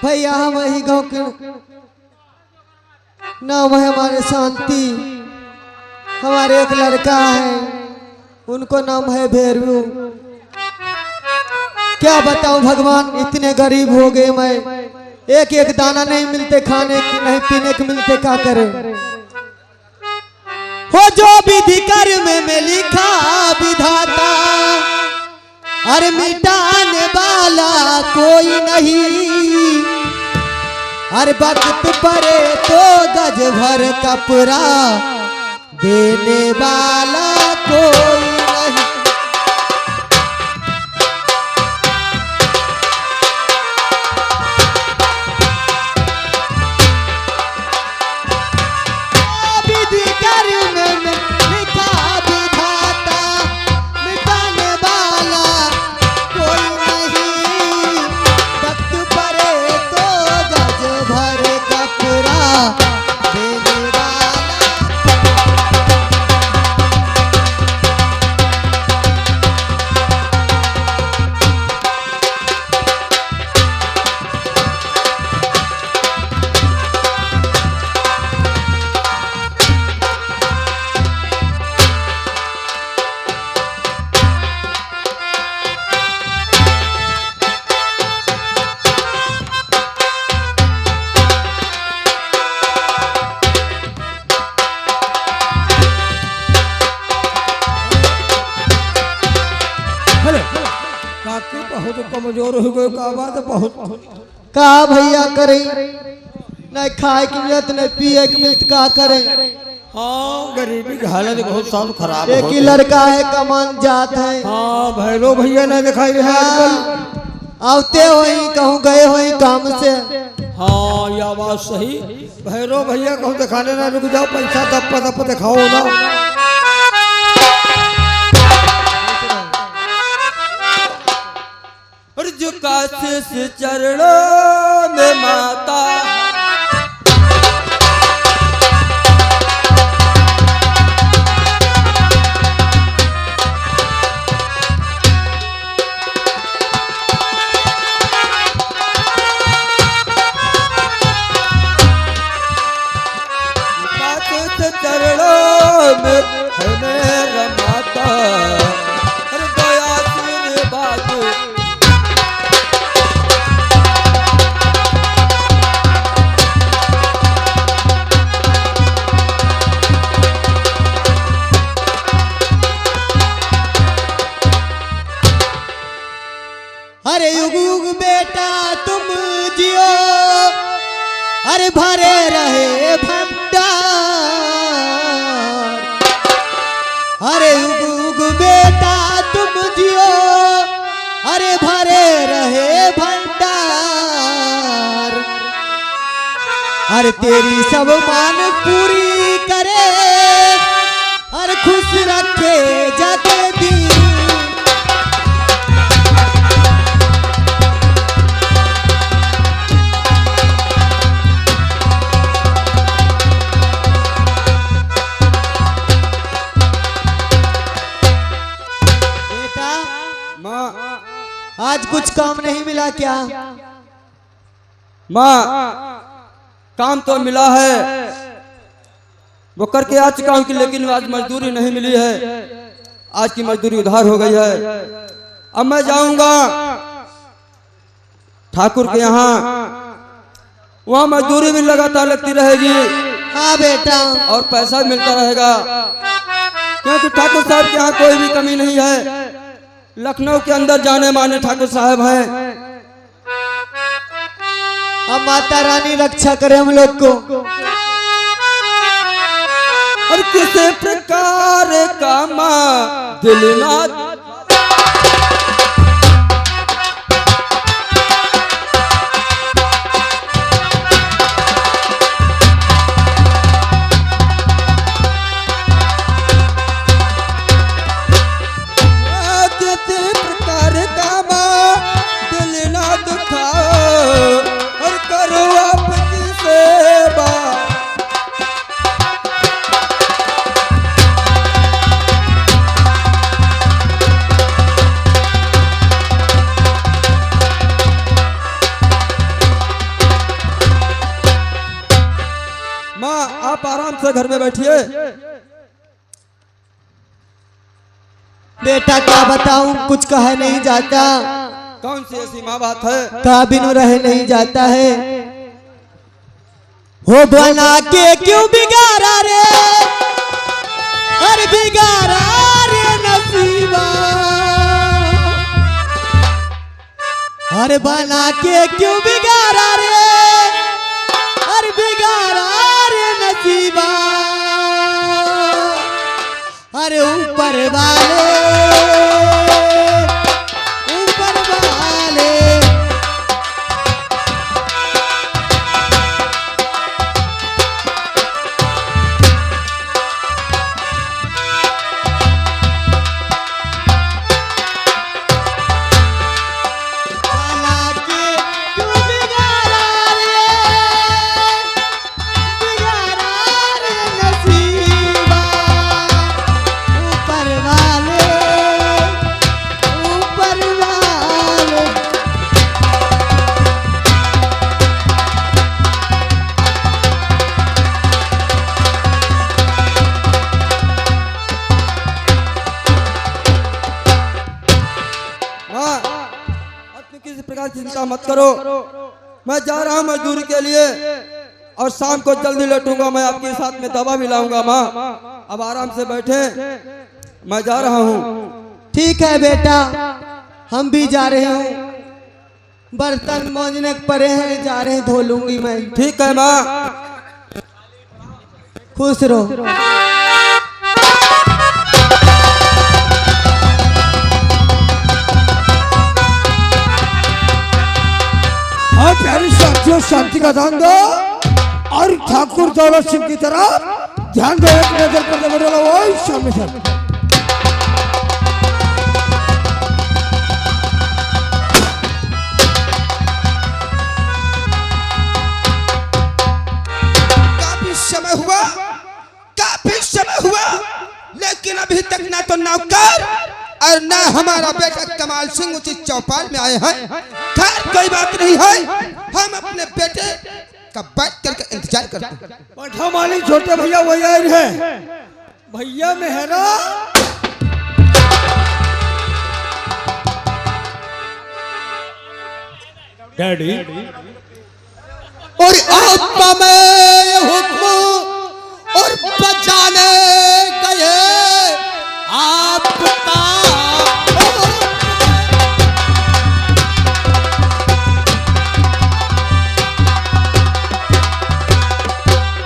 भैया हम वही गाँव के नाम है हमारे शांति। हमारे एक लड़का है, उनको नाम है भैरव। क्या बताऊं भगवान, इतने गरीब हो गए, मैं एक एक दाना नहीं मिलते खाने नहीं पीने के मिलते, क्या करे। हो जो विधि कर्म में लिखा विधाता, अरे मिटाने वाला कोई नहीं। हर वक्त परे तो गज भर कपड़ा देने वाला कोई नहीं। विधि कर्म में लिखा विधाता, मिटाने वाला कोई नहीं। वक्त परे तो गज भर कपड़ा देने वाला। काकी बहुत कमजोर हो गए का बात बहुत। का भैया करे, न खाए के मिलत न पिए के मिलत, का करे। हाँ गरीबी की हालत बहुत साल खराब एक ही लड़का है, कमान जात है। हाँ भैरव भैया नहीं दिखाई रहे आजकल। आवते होई कहूँ गए होई काम से। हाँ यह बात सही। भैरव भैया कहूँ दिखाने ना, रुक जाओ पैसा तब दिखाओ ना। काशिश चरणों में माता, काशिश चरणों में है मेरा माता। हर दया तेरे बात अरे युग युग बेटा तुम जियो, अरे भरे रहे भंडार। अरे युग युग बेटा तुम जियो, अरे भरे रहे भंडार। अरे तेरी सब मान पूरी करे, अरे खुश रखे जगदीश। आज कुछ काम नहीं मिला क्या? माँ काम तो मिला है, वो करके आ चुका हूँ कि लेकिन आज मजदूरी नहीं मिली है। आज की मजदूरी उधार हो गई है। अब मैं जाऊंगा ठाकुर के यहाँ, वहाँ मजदूरी भी लगातार लगती रहेगी। हाँ बेटा, और पैसा भी मिलता रहेगा, क्योंकि ठाकुर साहब के यहाँ कोई भी कमी नहीं है। लखनऊ के अंदर जाने माने ठाकुर साहब हैं। अब माता रानी रक्षा करे हम लोग को। और किस प्रकार का माँ दिलनाथ, घर में बैठिए। बेटा क्या बताऊं, कुछ कहा नहीं जाता। कौन सी ऐसी माँ बात है? का बिनु रहे नहीं जाता है। हो बना के क्यों बिगाड़ा रे, अरे बिगाड़ा रे नसीबा। अरे बना के क्यों बिगाड़ा रे, अरे बिगाड़ा रे नसीबा। अरे ऊपर वाले, ऊपर वाले। बना के क्यों बिगाड़ा रे, बिगाड़ा रे नसीबा। ऊपर वाले, ऊपर वाले। माँ, अपनी किसी प्रकार की चिंता मत करो। मैं जा रहा हूँ मजदूरी के लिए और शाम को जल्दी लौटूंगा। मैं आपके साथ में दवा भी लाऊंगा। माँ अब आराम से बैठे, मैं जा रहा हूँ। ठीक है बेटा, हम भी जा रहे हैं। बर्तन मोजने पड़े हैं, जा रहे हैं, धो लूंगी मैं। ठीक है माँ। खुश रहो। हाँ प्यारी साथियों, शांति का दान दो और ठाकुर दौलत सिंह की तरफ ध्यान दो। एक नजर पर नजर डालो, ओए सामने से। काफी समय हुआ, लेकिन अभी तक ना तो नौकर और ना हमारा बेटा कमाल सिंह उचित चौपाल में आए हैं। खैर कोई बात नहीं है, हम अपने बेटे का बैठ करके इंतजार करते हैं। पठा मालिक छोटे भैया वही आए हैं। भैया मेहरा डैडी और आपका मैं हुक्म और बचाने गए आपका।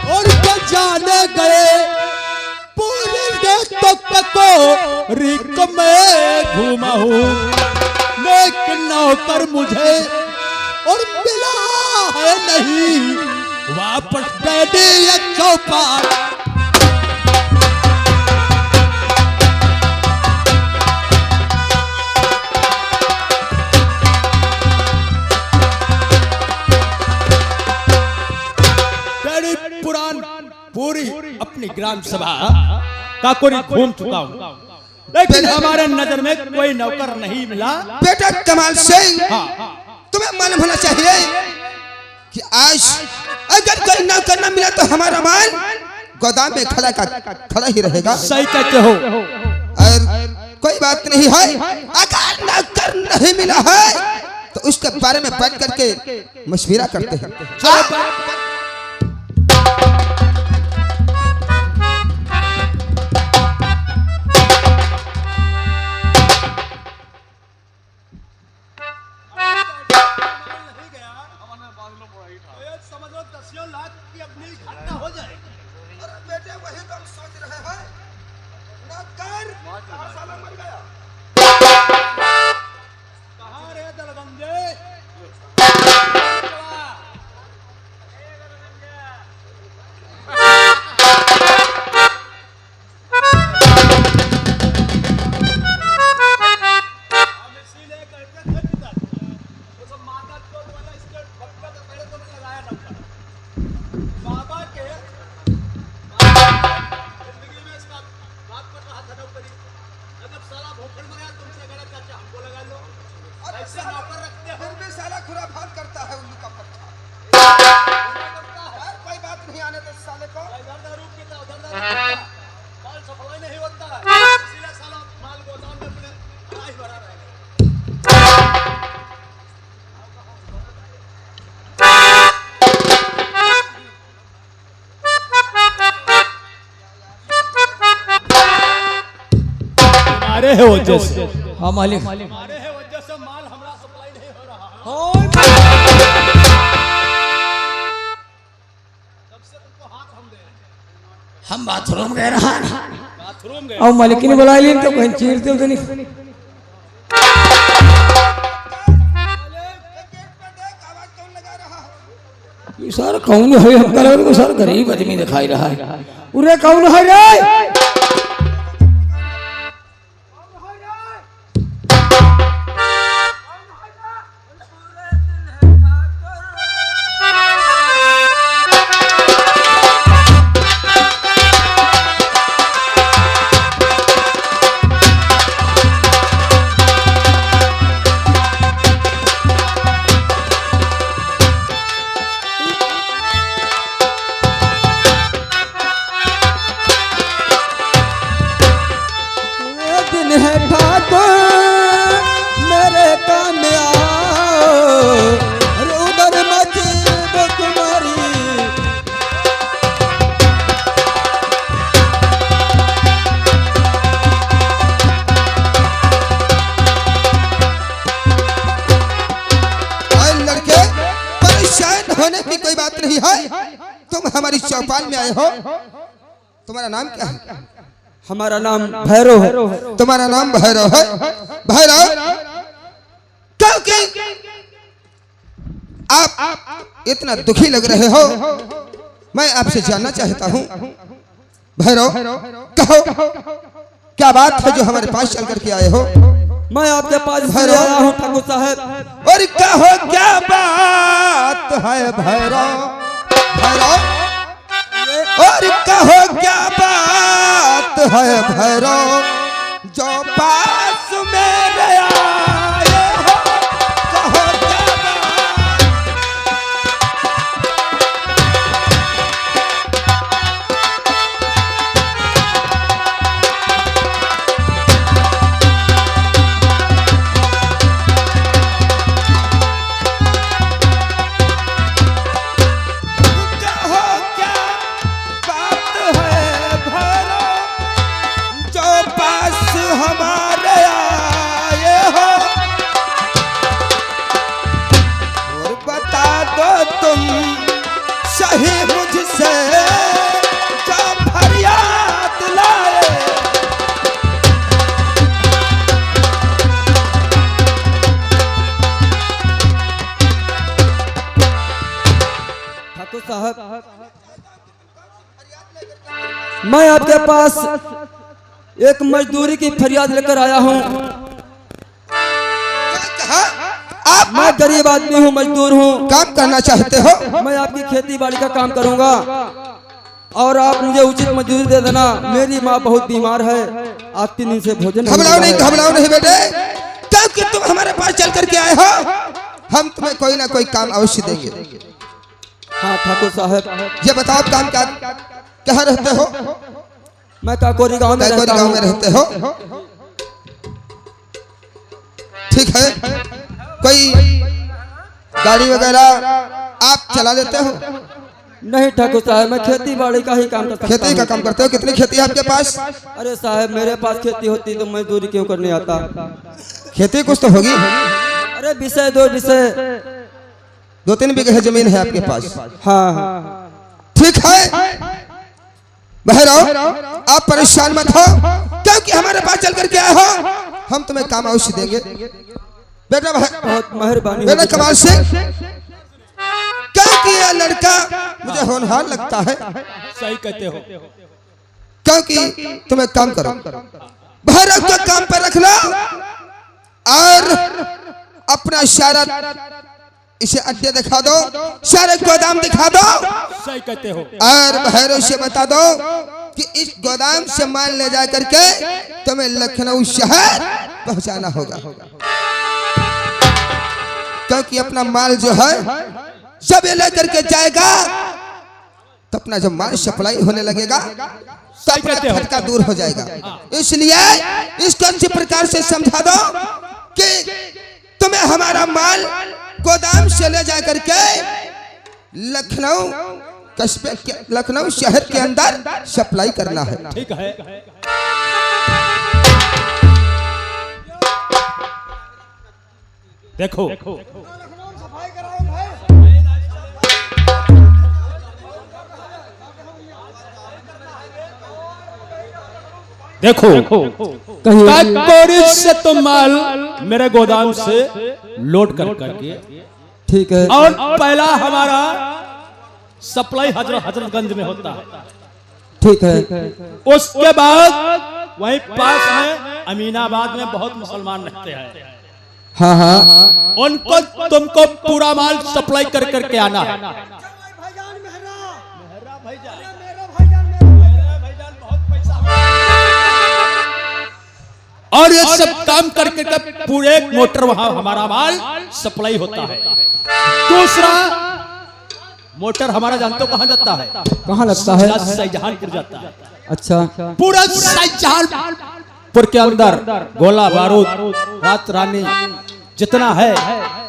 और बचाने गए पूरे देश को रिक में घूमा हूँ, लेकिन नौकर मुझे और मिला है नहीं वापस। डैडी चौपाल डैडी पुरान पूरी अपनी ग्राम सभा का कोई घूम चुका हूँ, लेकिन हमारे नजर में कोई नौकर नहीं मिला। बेटा कमाल सिंह, तुम्हें मालूम होना चाहिए कि आज अगर कोई नौकर न मिला तो हमारा माल गोदाम में खड़ा ही रहेगा। सही कहते हो। और कोई बात नहीं है, अगर नौकर नहीं मिला है तो उसके बारे में बैठ करके मशविरा करते हैं। तुम्हारे है वजह से, हाँ मालिक। तुम्हारे है वजह से माल हमरा सप्लाई नहीं हो रहा। हम बाथरूम गए रहा बाथरूम गए। और मालिक ने बुला लिया तो कहीं चीरते उधर नहीं। ये सर कौन है? हम कह रहे सर गरीब आदमी दिखाई रहा है। उरे कौन है रे? होने की कोई बात नहीं है। तुम हमारी चौपाल में आए हो, तुम्हारा नाम क्या है? हमारा नाम भैरव है। तुम्हारा नाम भैरव है? भैरव क्योंकि आप इतना दुखी लग रहे हो, मैं आपसे जानना चाहता हूँ। भैरव कहो क्या बात है जो हमारे पास चल करके आए हो? मैं आपके पास इसलिए आया हूँ ठाकुर साहब। और कहो क्या बात है भैरव? भैरव और कहो क्या बात है भैरव जो पास मेरे आए हो? कहो क्या बात? हमारे आए हो और बता दो तुम सही मुझसे जो फरियाद लाए। ठाकुर साहब मैं आपके पास एक मजदूरी की फरियाद लेकर आया हूँ। मैं गरीब आदमी हूँ, मजदूर हूँ। काम करना चाहते हो? मैं आपकी खेती बाड़ी का काम करूँगा और आप मुझे उचित मजदूरी दे देना। मेरी माँ बहुत बीमार है, आज 3 दिन से भोजन घबराओ नहीं बेटे, क्योंकि तुम हमारे पास चल करके आए हो, हम तुम्हें कोई ना कोई काम अवश्य देंगे। हाँ ठाकुर साहब, ये बताओ काम क्या रहते हो? मैं काकोरी गांव में रहते हो। ठीक है, कोई गाड़ी वगैरह आप चला लेते हो? नहीं ठाकुर साहब, मैं खेती बाड़ी का ही काम करता हूँ। खेती का काम करते हो? कितनी खेती है आपके पास? अरे साहब, मेरे पास खेती होती तो मजदूरी क्यों करने आता? खेती कुछ तो होगी। अरे विषय 2-3 बीघे जमीन है आपके पास? हाँ। ठीक है भैरव, आप परेशान मत हो, क्योंकि हमारे पास चल करके आए हो, हम तुम्हें काम अवश्य देंगे। बेटा बहुत मेहरबानी बेटा कमाल सिंह, क्योंकि यह लड़का मुझे होनहार लगता है। सही कहते हो। क्योंकि तुम एक काम करो, भैरव को काम पर रख लो और अपना इशारा इसे अड्डे दिखा दो, सारे गोदाम दिखा दो। सही कहते हो। और भैरव से बता दो कि इस गोदाम से माल ले जा करके तुम्हें लखनऊ शहर पहुंचाना होगा, क्योंकि अपना माल जो है जब ये लेकर के जाएगा तो अपना जब माल सप्लाई होने लगेगा तो अपना खर्चा दूर हो जाएगा। इसलिए इसको अच्छी प्रकार से समझा दो कि तुम्हें हमारा माल गोदाम से ले जा करके लखनऊ कस्बे के, लखनऊ शहर के अंदर सप्लाई करना है। ठीक है। देखो देखो काकोरी से तुम माल मेरे गोदाम से लोड कर करके, ठीक है। और पहला हमारा सप्लाई हजरतगंज में होता है, ठीक है। उसके बाद वहीं पास में अमीनाबाद में बहुत मुसलमान रहते हैं। हाँ हाँ उनको तुमको पूरा माल सप्लाई कर करके आना है। और ये सब काम करके पूरे मोटर वहां हमारा माल सप्लाई होता है। दूसरा मोटर हमारा जानते हो कहां जाता है? कहाँ लगता है? शाहजहानपुर जाता है। अच्छा, पूरा शाहजहानपुर के अंदर गोला बारूद रात रानी जितना है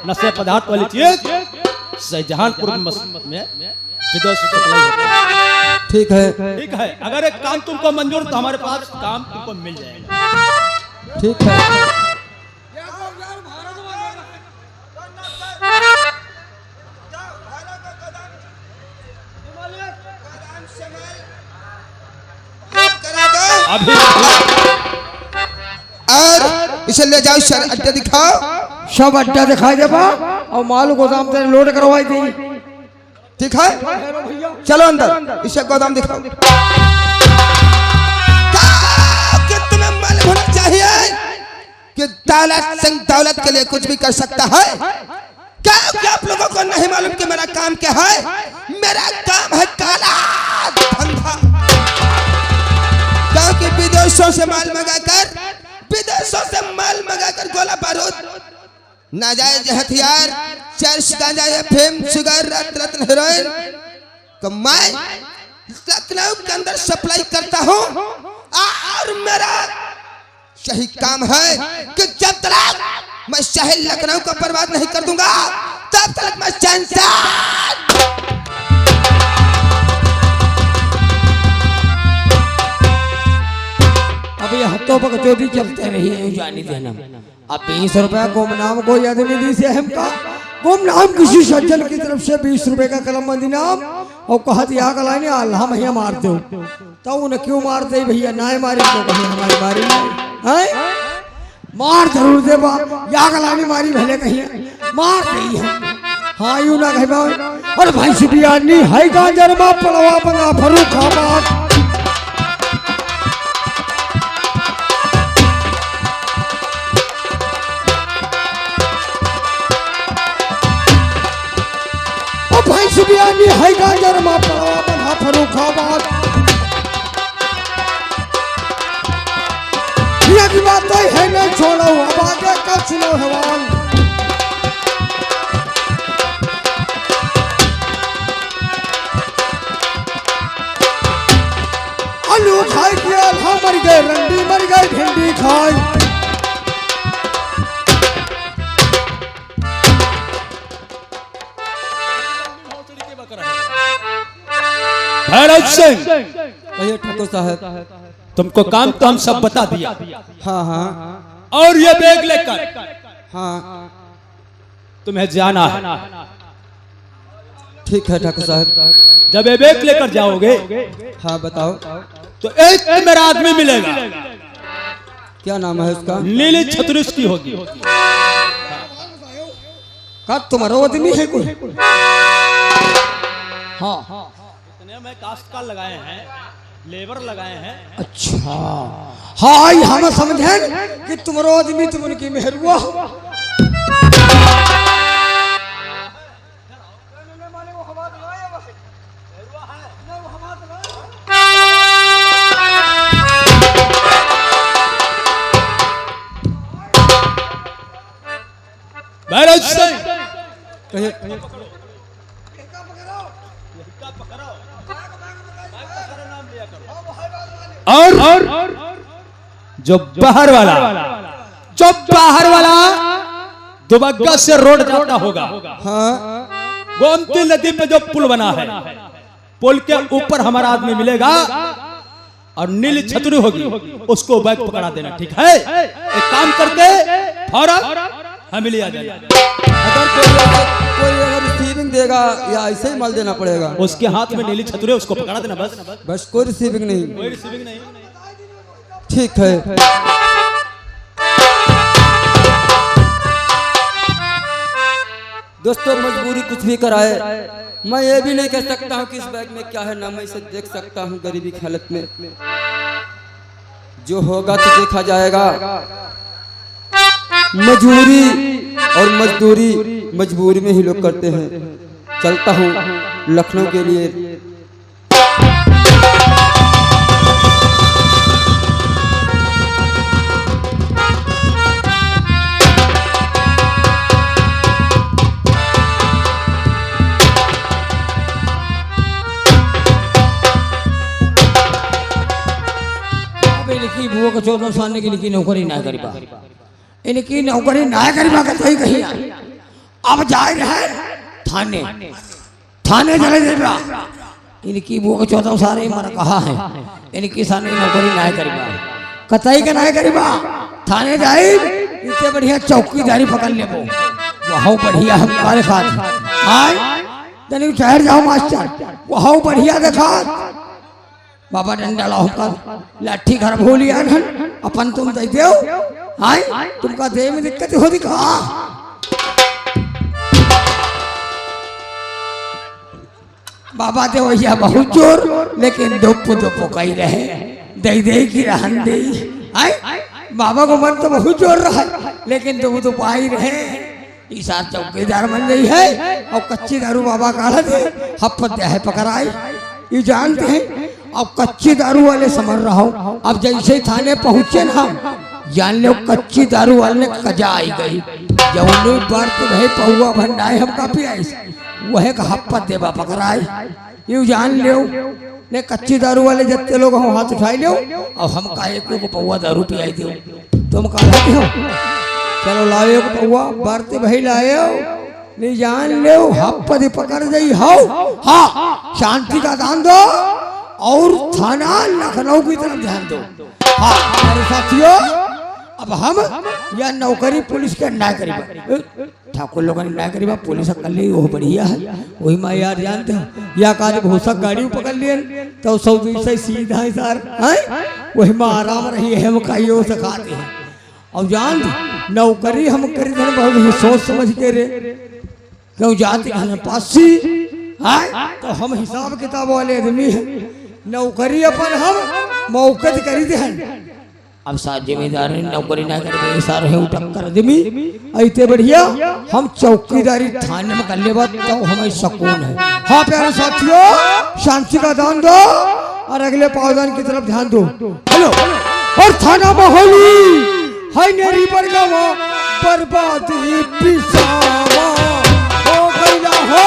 नशे पदार्थ वाली चीज शाहजहानपुर में विदेश सप्लाई होता है। ठीक है, ठीक है, अगर एक काम तुमको मंजूर तो हमारे पास काम तुमको मिल जाएगा। ठीक है। अभी और इसे ले जाओ सर, अड्डा दिखाओ। सब अड्डा दिखाई देबा और माल गोदाम से लोड करवाई दी। ठीक है, चलो अंदर, इसे गोदाम दिखाओ। क्या तुम्हें मालूम होना चाहिए कि दौलत सिंह दौलत के लिए कुछ भी कर सकता है? क्या आप लोगों को नहीं मालूम कि मेरा काम क्या है? मेरा काम है काला धंधा। क्योंकि विदेशों से माल मंगाकर गोला बारूद, नाजायज हथियार, चर्च, गांजा, अफीम, शुगर, रत्न, हेरोइन को मैं लखनऊ के अंदर सप्लाई करता हूँ। और मेरा सही काम है कि जब तक मैं शहर लखनऊ को बर्बाद नहीं कर दूंगा तब तक मैं चैन से अब ये हत्तों पर चोरी चलते रही है जानी देना। अब 20 रुपया गुमनाम कोई आदमी दी से हमका गुमनाम किसी सज्जन की तरफ से 20 रुपए का कलम बंदी नाम और कहा दिया कलाने अल्लाह भैया मार दो तो उन्हें क्यों मार दे भैया? ना मारी तो कहीं हमारी मारी है, मार जरूर दे बा या कलानी मारी भले कहीं मार रही है। हाँ यूं ना कहे और भाई सिबियानी है गांजर मा पड़वा बना फरूखाबाद। बियानी है गाजर मा पड़वा बना फरूखाबाद। ये की बात तो है नहीं छोड़ो, अब आगे का सुनो हवाल। आलू खाए किया अल्लाह मर गए, रंडी मर गए, भिंडी खाए। भैरव सिंह, कहिए ठाकुर साहब। तुमको काम तो हम सब बता दिया। हाँ हाँ और ये बैग लेकर हाँ, तुम्हें जाना है। ठीक है ठाकुर साहब। जब ये बैग लेकर जाओगे हाँ बताओ। तो एक मेरा आदमी मिलेगा, क्या नाम है उसका? नीली छतरी उसकी होगी। का तुम्हारा आदमी है कोई? हाँ में काश्तकार लगाए हैं, लेबर लगाए हैं। अच्छा हाँ हम समझे कि तुम्हारा आदमी तुम उनकी मेहरुआ। भैरव सिंह, कहिए। और जो बाहर वाला दुबग्गा से रोड जाता होगा, हाँ गोमती नदी पे जो पुल बना है, पुल के ऊपर हमारा आदमी मिलेगा और नीली छतरी होगी, उसको बैग पकड़ा देना। ठीक है, एक काम करके फौरन हमें ले आ जाए। कोई अगर रिसीविंग देगा या ऐसे ही माल देना पड़ेगा? उसके हाथ में नीली छतरी है, उसको पकड़ा देना बस। बस कोई रिसीविंग नहीं? कोई रिसीविंग नहीं। ठीक है। दोस्तों मजबूरी कुछ भी कराए, मैं ये भी नहीं कह सकता हूँ कि इस बैग में क्या है, ना मैं इसे देख सकता हूँ गरीबी की हालत में। जो होगा तो देखा जाएगा। मजबूरी और मजदूरी मजबूरी में ही लोग करते हैं। चलता हूँ लखनऊ के लिए। इनकी बुआ को 14 साल की लिखी नौकरी ना करीबा, इनकी नौकरी ना करीबा कहीं कहीं अब जाए रहे थाने, थाने चले जाएगा। इनकी बुआ को 14 साल मर कहा है, इनकी सामने नौकरी ना करीबा कतई के ना करीबा थाने जाए। इतने बढ़िया चौकीदारी पकड़ ले वो वहाँ बढ़िया हम काले खाते आए तनिक ठहर जाओ मास्टर, वहाँ बढ़िया देखा बाबा डंडा लाओ का लाठी घर भूलिया अपन तुम दे दो आए तुमका देह में दिक्कत हो दिखा। बाबा दे भैया बहुत जोर लेकिन दुप दुप कही रहे दे दे की रहन दे आए। बाबा को मन तो बहुत जोर रहा लेकिन दुप दुप आई रहे। ईसा चौकीदार बन गई है और कच्ची दारू बाबा काढ़ा दे हफ्पत दे है पकड़ाई। ये जानते हैं अब कच्ची दारू वाले समझ रहा हूँ। अब जैसे ही थाने पहुंचे ना जान लो कच्ची दारू वाले कजा आई गई। जब बर्त भाई पहुआ भंडाए हम काफी आई वह का हप्पत देवा पकड़ाए। यू जान लो ने कच्ची दारू वाले जितने लोग हम हाथ उठाई लो और हम का एक को पौवा दारू पिलाई दो तुम कहा हो चलो लाओ पौवा बर्त भाई लाओ नहीं जान लो हप्पत पकड़ गई हो। हाँ शांति का दान दो और थाना लखनऊ की तरफ ध्यान दो। हाँ हमारे साथियों अब हम या नौकरी पुलिस के अन्याय करीबा ठाकुर लोगों ने अन्याय करीबा पुलिस कर ली वो बढ़िया है वही मैं यार जानते हो या कार्य घोषक गाड़ी पकड़ लिए तो 100 से सीधा है सर वही में आराम रही है हम काइयो सिखाते हैं। और जान नौकरी हम करी बहुत ही सोच समझ के रे क्यों जाते हैं पासी तो हम हिसाब किताब वाले आदमी हैं। नौकरी अपन हम मौके करी दे हैं। अब साथ जिम्मेदार नौकरी ना करे सारे है टक्कर आदमी ऐसे बढ़िया हम चौकीदारी थाने में कर ले बात तो हमें सुकून है। हाँ प्यारे साथियों शांति का दान दो और अगले पावदान की तरफ ध्यान दो। हेलो और थाना माहौली हाय नेरी बरगावा बर्बादी पिसावा हो गईला हो